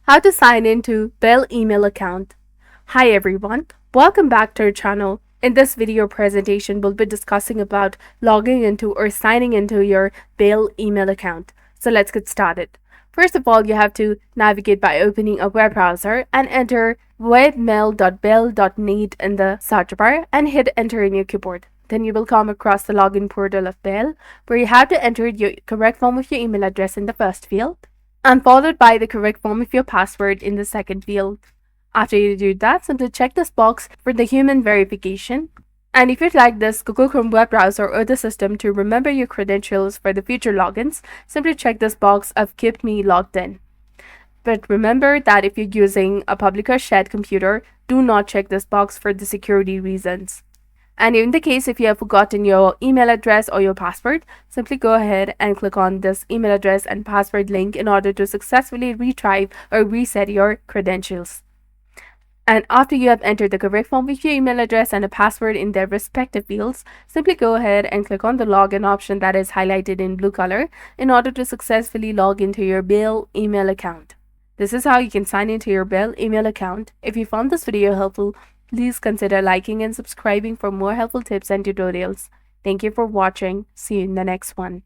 How to sign into Bell email account. Hi everyone, welcome back to our channel. In this video presentation, we'll be discussing about logging into or signing into your Bell email account. So let's get started. First of all, you have to navigate by opening a web browser and enter webmail.bell.net in the search bar and hit enter in your keyboard. Then you will come across the login portal of Bell, where you have to enter your correct form of your email address in the first field and followed by the correct form of your password in the second field. After you do that, simply check this box for the human verification. And if you'd like this Google Chrome web browser or the system to remember your credentials for the future logins, simply check this box of Keep Me Logged In. But remember that if you're using a public or shared computer, do not check this box for the security reasons. And in the case if you have forgotten your email address or your password, simply go ahead and click on this email address and password link in order to successfully retrieve or reset your credentials. And after you have entered the correct form with your email address and a password in their respective fields, simply go ahead and click on the login option that is highlighted in blue color in order to successfully log into your Bell email account. This is how you can sign into your Bell email account. If you found this video helpful, please consider liking and subscribing for more helpful tips and tutorials. Thank you for watching. See you in the next one.